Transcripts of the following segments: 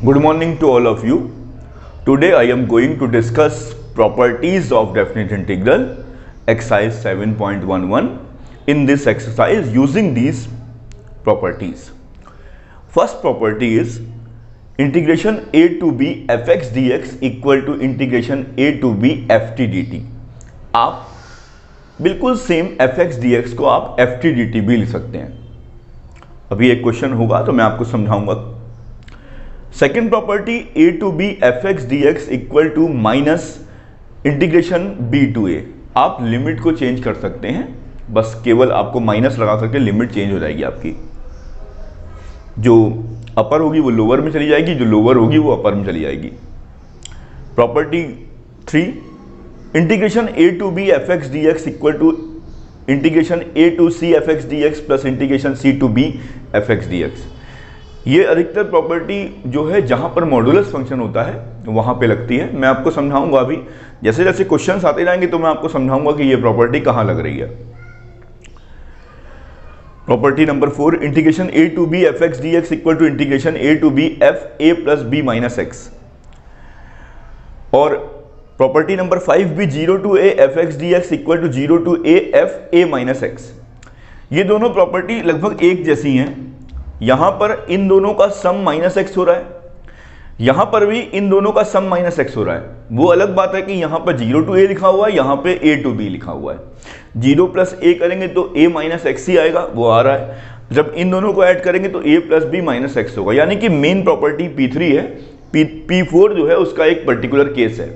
Good morning to all of you. Today I am going to discuss properties of definite integral exercise 7.11. In this exercise using these properties. First property is integration a to b fx dx equal to integration a to b ft dt. आप बिल्कुल same fx dx को आप ft dt भी लिख सकते हैं. अभी एक क्वेश्चन होगा तो मैं आपको समझाऊंगा. Second property a to b f x d x equal to minus integration b to a. आप लिमिट को चेंज कर सकते हैं, बस केवल आपको माइनस लगा करके लिमिट चेंज हो जाएगी आपकी. जो अपर होगी वो लोअर में चली जाएगी, जो लोअर होगी वो अपर में चली जाएगी. Property 3 integration a to b f x d x equal to integration a to c f x d x plus integration c to b f x d x. ये अधिकतर प्रॉपर्टी जो है जहां पर मॉडुलस फंक्शन होता है वहां पे लगती है. मैं आपको समझाऊंगा अभी, जैसे जैसे क्वेश्चंस आते जाएंगे तो मैं आपको समझाऊंगा कि ये प्रॉपर्टी कहां लग रही है. Property number 4 integration a to b f x d x equal to integration a to b f a plus b minus x. और प्रॉपर्टी नंबर 5 भी 0 to a f x d x equal to 0 to a f a minus x. ये दोनों property लगभग एक जैसी हैं. यहां पर इन दोनों का सम माइनस एक्स हो रहा है, यहां पर भी इन दोनों का सम माइनस एक्स हो रहा है. वो अलग बात है कि यहां पर 0 टू ए लिखा हुआ है, यहां पे a टू b लिखा हुआ है. 0 प्लस a करेंगे तो a माइनस एक्स ही आएगा, वो आ रहा है. जब इन दोनों को ऐड करेंगे तो a plus b minus x होगा. यानी कि मेन प्रॉपर्टी P3 है, P4 जो है उसका एक पर्टिकुलर केस है.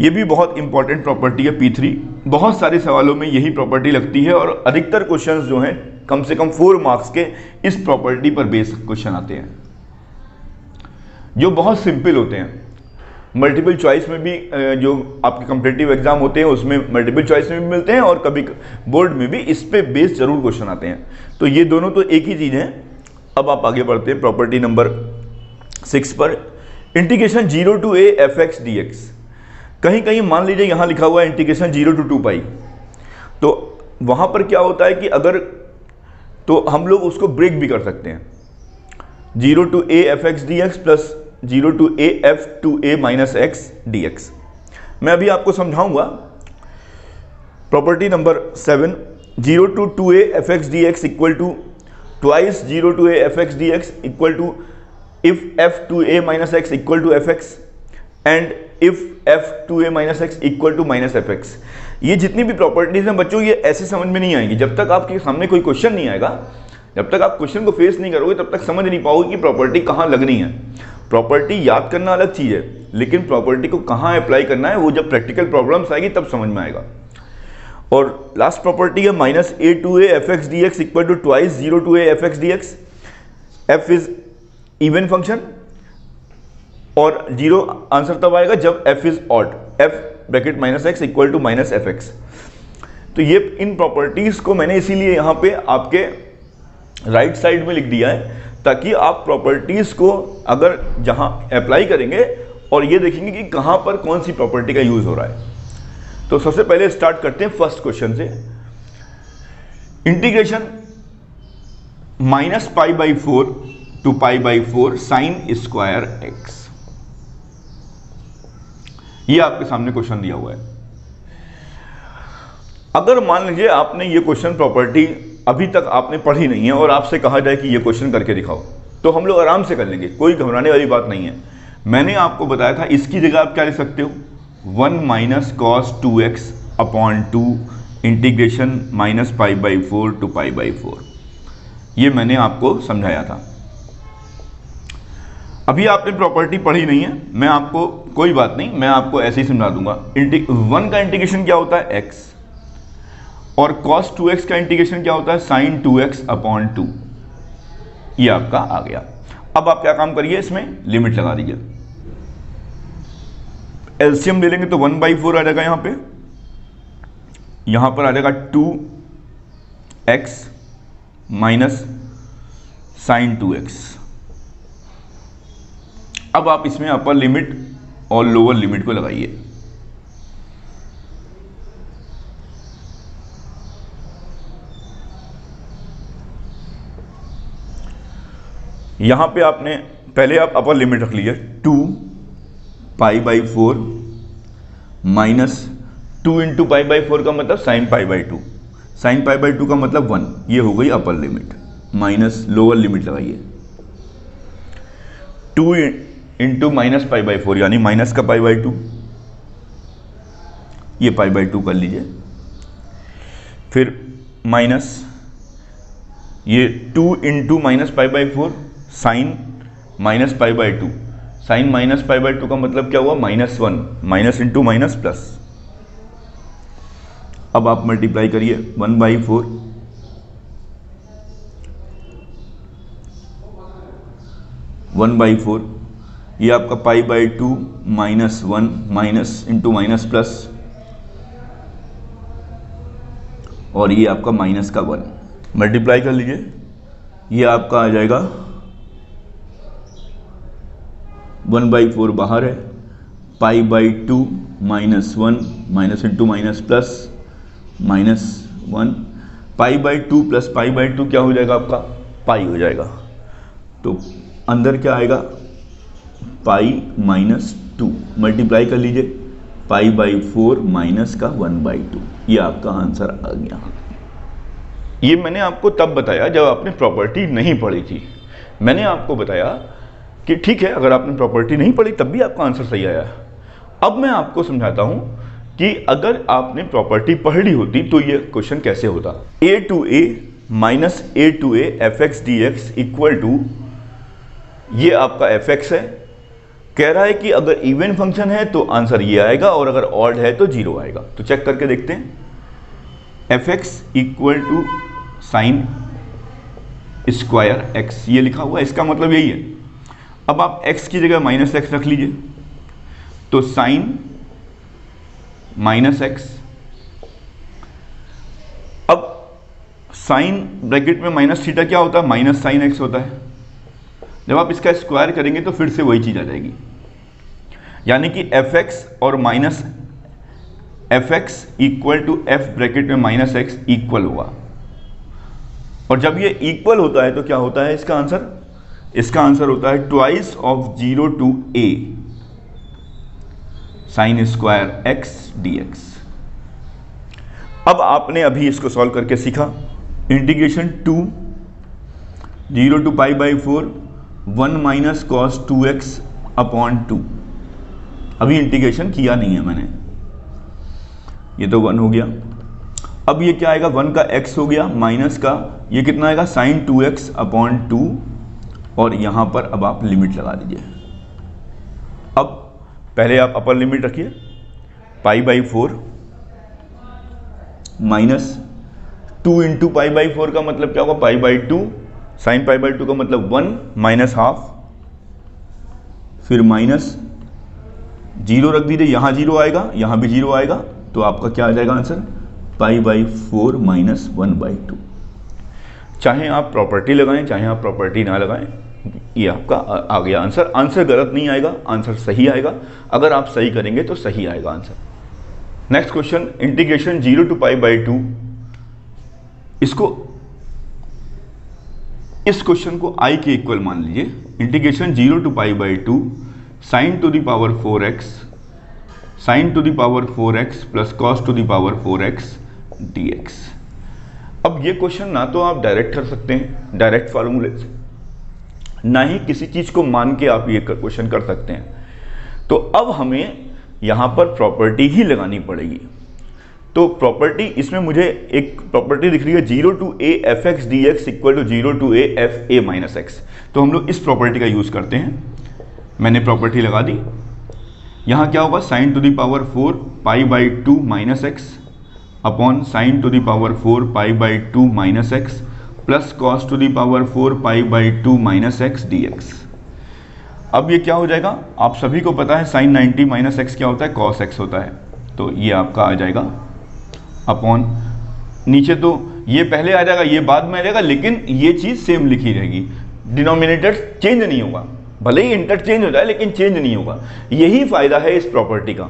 ये भी बहुत इंपॉर्टेंट प्रॉपर्टी है P3. बहुत सारे सवालों में यही प्रॉपर्टी लगती है और अधिकतर क्वेश्चंस जो हैं कम से कम 4 मार्क्स के इस प्रॉपर्टी पर बेस्ड क्वेश्चन आते हैं, जो बहुत सिंपल होते हैं. मल्टीपल चॉइस में भी जो आपके कॉम्पिटिटिव एग्जाम होते हैं उसमें मल्टीपल चॉइस में भी मिलते हैं और कभी बोर्ड में भी इस पे बेस्ड जरूर क्वेश्चन आते हैं. तो ये दोनों तो एक ही चीज है. अब आप आगे बढ़ते हैं प्रॉपर्टी नंबर 6 पर. Integration 0 to a f x d x. कहीं कहीं मान लीजिए यहां लिखा हुआ है इंटीग्रेशन 0 टू 2 पाई, तो वहां पर क्या होता है कि अगर तो हम लोग उसको ब्रेक भी कर सकते हैं. 0 to a f x d x plus 0 to a f two a minus x d x. मैं अभी आपको समझाऊंगा. Property number 7 0 to 2 a f x d x equal to twice 0 to a f x d x equal to if f two a minus x equal to f x and if f two a minus x equal to minus f x. ये जितनी भी properties हैं बच्चों, ये ऐसे समझ में नहीं आएंगी जब तक आपके सामने कोई क्वेश्चन नहीं आएगा. जब तक आप क्वेश्चन को फेस नहीं करोगे तब तक समझ नहीं पाओगे कि प्रॉपर्टी कहाँ लगनी है. प्रॉपर्टी याद करना अलग चीज है, लेकिन प्रॉपर्टी को कहाँ अप्लाई करना है वो जब प्रैक्टिकल प्रॉब्लम्स आएगी तब समझ में आएगा. और लास्ट प्रॉपर्टी है minus a to a f x d x equal to twice 0 to a f x d x. F is even function और 0 आंसर तब आएगा जब f is odd. f bracket minus x equal to minus f x. तो ये इन properties को मैंने इसीलिए यहां पे आपके राइट साइड में लिख दिया है ताकि आप प्रॉपर्टीज को अगर जहां अप्लाई करेंगे और ये देखेंगे कि कहां पर कौन सी प्रॉपर्टी का यूज हो रहा है. तो सबसे पहले स्टार्ट करते हैं फर्स्ट क्वेश्चन से. Integration minus pi by 4 to pi by 4 sine square x. ये आपके सामने क्वेश्चन दिया हुआ है. अगर मान लीजिए आपने ये क्वेश्चन प्रॉपर्टी अभी तक आपने पढ़ी नहीं है और आपसे कहा जाए कि ये क्वेश्चन करके दिखाओ, तो हम लोग आराम से कर लेंगे, कोई घबराने वाली बात नहीं है. मैंने आपको बताया था इसकी जगह आप क्या लिख सकते हो, 1 minus cos 2x upon 2 integration minus pi by 4 to pi by 4. ये मैंने आपको समझाया था. अभी आपने प्रॉपर्टी पढ़ी नहीं है, मैं आपको कोई बात नहीं, मैं आपको ऐसे ही समझा दूंगा. 1 का इंटीग्रेशन क्या होता है x, और cos 2x का इंटीग्रेशन क्या होता है sin 2x अपॉन 2. ये आपका आ गया. अब आप क्या काम करिए, इसमें लिमिट लगा दीजिए. एलसीएम ले लेंगे तो 1/4 आ जाएगा. यहां पर आ जाएगा 2x माइनस sin 2x. अब आप इसमें अपर लिमिट और लोअर लिमिट को लगाइए. यहां पे आपने पहले आप अपर लिमिट रख लीजिए, 2 पाई by 4 minus 2 into pi by 4 का मतलब sine pi by 2, sine pi by 2 का मतलब 1, ये हो गई upper limit, minus lower limit लगाइए 2 इंटू माइनस पाई बाई 4 यानी माइनस का पाई बाई 2, ये पाई बाई 2 कर लीजिए, फिर माइनस ये 2 into minus pi by 4 sine minus pi by 2, sine minus pi by 2 का मतलब क्या हुआ -1, माइनस इंटू माइनस प्लस। अब आप मल्टीप्लाई करिए 1/4 1/4, ये आपका पाई by 2 -1 minus into minus plus, और ये आपका माइनस का 1, मल्टीप्लाई कर लीजिए, ये आपका आ जाएगा 1/4 बाहर है, पाई by 2 -1 minus into minus plus -1, pi by 2 plus pi by 2 क्या हो जाएगा आपका, पाई हो जाएगा, तो अंदर क्या आएगा पाई -2, मल्टीप्लाई कर लीजिए, पाई बाई 4 माइनस का 1/2, ये आपका आंसर आ गया। ये मैंने आपको तब बताया जब आपने प्रॉपर्टी नहीं पढ़ी थी। मैंने आपको बताया कि ठीक है, अगर आपने प्रॉपर्टी नहीं पढ़ी तब भी आपका आंसर सही आया। अब मैं आपको समझाता हूं कि अगर आपने प्रॉपर्टी पढ़ ली होती तो ये क्वेश्चन कैसे होता। a to a minus a to a fx dx equal to, ये आपका fx है, कह रहा है कि अगर इवन फंक्शन है तो आंसर ये आएगा और अगर ऑड है तो 0 आएगा। तो चेक करके देखते हैं, fx equal to sine square x, ये लिखा हुआ है, इसका मतलब यही है। अब आप x की जगह -x रख लीजिए, तो साइन -x, अब साइन ब्रैकेट में माइनस थीटा क्या होता है, माइनस साइन x होता है। जब आप इसका स्क्वायर करेंगे तो फिर से वही चीज आ जाएगी, यानी कि fx और minus fx equal to f bracket में -x इक्वल होगा। और जब ये इक्वल होता है तो क्या होता है इसका आंसर, इसका आंसर होता है twice of 0 to a sine square x dx। अब आपने अभी इसको सॉल्व करके सीखा, integration 2 0 to pi by 4 1 minus cos 2x upon 2, अभी इंटीग्रेशन किया नहीं है मैंने, ये तो 1 हो गया। अब ये क्या आएगा, 1 का x हो गया, माइनस का ये कितना आएगा साइन 2x अपॉन 2, और यहां पर अब आप लिमिट लगा दीजिए। अब पहले आप अपर लिमिट रखिए, पाई by 4 minus 2 into pi by 4 का मतलब क्या होगा, पाई बाई 2, साइन पाई बाई 2 का मतलब 1 माइनस हाफ, फिर माइनस 0 रख दीजिए, यहां 0 आएगा, यहां भी 0 आएगा, तो आपका क्या आ जाएगा आंसर, पाई बाई 4 माइनस 1/2। चाहे आप प्रॉपर्टी लगाएं चाहे आप प्रॉपर्टी ना लगाएं, ये आपका आ गया आंसर। आंसर गलत नहीं आएगा, आंसर सही आएगा, अगर आप सही करेंगे तो सही आएगा answer. Next question, integration 0 to pi by 2, इस क्वेश्चन को i के इक्वल मान लीजिए, integration 0 to pi by 2 sine to the power 4x sine to the power 4x plus cos to the power 4x dx। अब ये question ना तो आप डायरेक्ट कर सकते हैं डायरेक्ट फार्मूले से, ना ही किसी चीज को मान के आप ये क्वेश्चन कर सकते हैं। तो अब हमें यहां पर प्रॉपर्टी ही लगानी पड़ेगी। तो प्रॉपर्टी, इसमें मुझे एक प्रॉपर्टी दिख रही है 0 to a fx dx equal to 0 to a f a minus x, तो हम लोग इस प्रॉपर्टी का यूज करते हैं। मैंने प्रॉपर्टी लगा दी, यहां क्या होगा sign to the power 4 pi by 2 minus x upon sine to the power 4 pi by 2 minus x plus cos to the power 4 pi by 2 minus x dx। अब ये क्या हो जाएगा, आप सभी को पता है साइन 90 माइनस एक्स क्या होता है, कॉस एक्स होता है, तो ये आपका आ जाएगा अपॉन, नीचे तो ये पहले आ जाएगा ये बाद में आ जाएगा, लेकिन ये चीज सेम लिखी रहेगी, डिनोमिनेटर चेंज नहीं होगा, भले ही इंटरचेंज हो जाए लेकिन चेंज नहीं होगा। यही फायदा है इस प्रॉपर्टी का।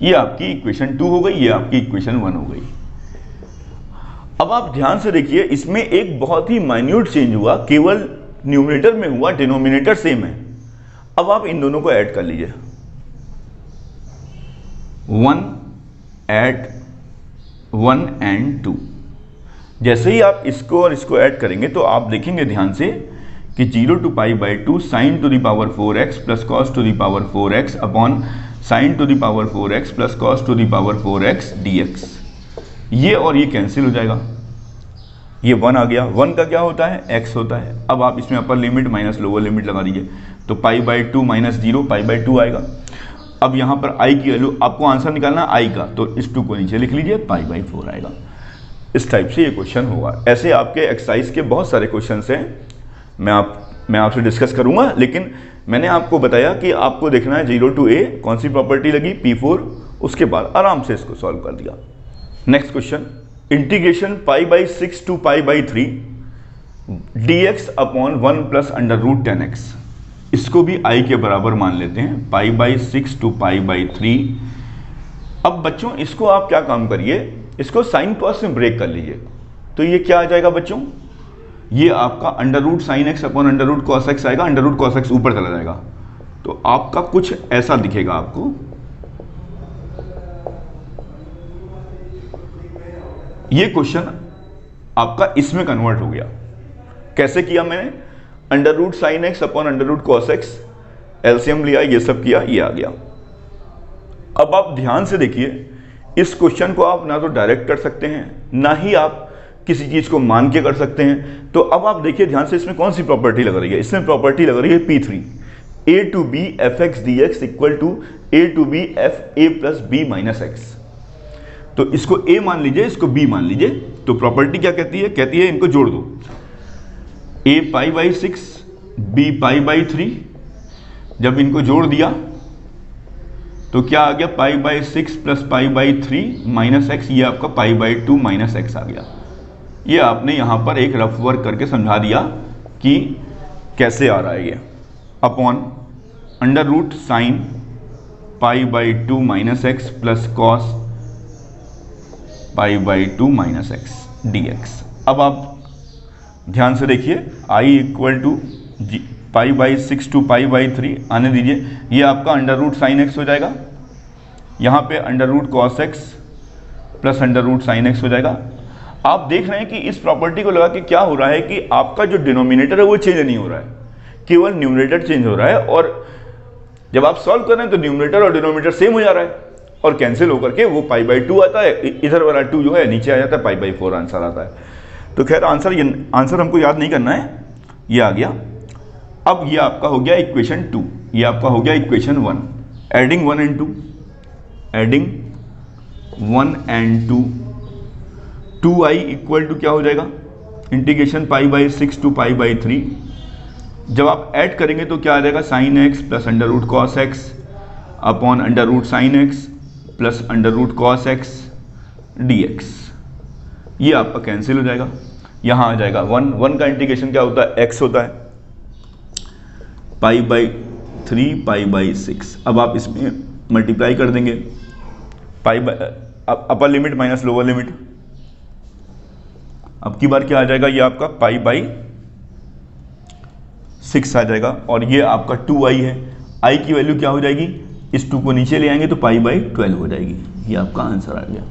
ये आपकी इक्वेशन 2 हो गई, ये आपकी इक्वेशन 1 हो गई। अब आप ध्यान से देखिए, इसमें एक बहुत ही माइन्यूट चेंज हुआ, केवल न्यूमरेटर में हुआ, डिनोमिनेटर सेम है। अब आप इन दोनों को ऐड कर लीजिए, 1 ऐड 1 एंड 2। जैसे ही आप इसको और इसको ऐड करेंगे तो आप देखेंगे ध्यान से कि 0 to π/2 sin to the power 4x plus cos to the power 4x upon sin to the power 4x plus cos to the power 4x dx। ये और ये कैंसिल हो जाएगा, ये 1 आ गया। 1 का क्या होता है, x होता है। अब आप इसमें upper limit minus lower limit लगा दीजिए, तो π/2 माइनस 0 π/2 आएगा। अब यहाँ पर i की वैल्यू आपको आंसर निकालना i का, तो इस 2 को नीचे लिख लीजिए, π/4 आएगा। इस टाइप से ये क्वेश्चन होगा। ऐसे आपके एक्सरसाइज के बहुत सारे क्वेश्चंस हैं, मैं आपसे डिस्कस करूंगा, लेकिन मैंने आपको बताया कि आपको देखना है 0 to a कौन सी प्रॉपर्टी लगी, P4, उसके बाद आराम से इसको सॉल्व कर दिया। Next question, integration π/6 to π/3 dx upon 1 plus √10x। इसको भी i के बराबर मान लेते हैं, π/6 to π/3। अब बच्चों इसको आप क्या काम करिए, इसको साइन कॉस में ब्रेक कर लीजिए, तो ये क्या आ जाएगा बच्चों, ये आपका √sin x upon √cos x आएगा। √cos x ऊपर चला जाएगा, तो आपका कुछ ऐसा दिखेगा आपको। ये क्वेश्चन आपका इसमें कन्वर्ट हो गया। कैसे किया मैंने, √sin x upon √cos x, LCM लिया, ये सब किया, ये आ गया। अब आप ध्यान से देखिए, इस क्वेश्चन को आप ना तो डायरेक्ट कर सकते हैं, ना ही आप किसी चीज को मान के कर सकते हैं। तो अब आप देखिए ध्यान से, इसमें कौन सी प्रॉपर्टी लग रही है, इसमें प्रॉपर्टी लग रही है P3, a to b fx dx equal to a to b f a plus b minus x. तो इसको a मान लीजिए, इसको b मान लीजिए। तो प्रॉपर्टी क्या कहती है, कहती है इनको जोड़ दो, a π/6 b π/3। जब इनको जोड़ दिया तो क्या आ गया, π/6 प्लस π/3 माइनस एक्स, ये आपका π/2 माइनस एक्स आ गया। ये आपने यहाँ पर एक रफ वर्क करके समझा दिया कि कैसे आ रहा है ये, upon √sin π/2 minus x plus cos π/2 minus x dx। अब आप ध्यान से देखिए, i इक्वल टू π/6 to π/3 आने दीजिए, ये आपका √sin x हो जाएगा, यहाँ पे √cos x plus √sin x हो जाएगा। आप देख रहे हैं कि इस प्रॉपर्टी को लगा के क्या हो रहा है कि आपका जो डिनोमिनेटर है वो चेंज नहीं हो रहा है, केवल न्यूमरेटर चेंज हो रहा है। और जब आप सॉल्व कर रहे हैं तो न्यूमरेटर और डिनोमिनेटर सेम हो जा रहा है, और कैंसिल होकर के वो π/2 आता है, इधर वाला 2 जो है नीचे आ जाता है, π/4 आंसर आता है। तो खैर आंसर हमको याद नहीं करना है, ये आ गया। अब ये आपका हो गया इक्वेशन 2, ये आपका हो गया equation 1। Adding 1 and 2, adding 1 and 2, 2i equal to क्या हो जाएगा, इंटीग्रेशन π/6 to π/3। जब आप ऐड करेंगे तो क्या आ जाएगा, sin x plus √cos x upon √sin x plus √cos x dx। ये आपका कैंसिल हो जाएगा, यहाँ आ जाएगा 1 का इंटीग्रेशन क्या होता है, x होता है, π/3 π/6। अब आप इसमें मल्टीप्लाई कर देंगे, upper limit minus lower limit. अब की बार क्या आ जाएगा, ये आपका π/6 आ जाएगा, और ये आपका 2i है। i की वैल्यू क्या हो जाएगी, इस 2 को नीचे ले आएंगे तो π/12 हो जाएगी। ये आपका आंसर आ गया।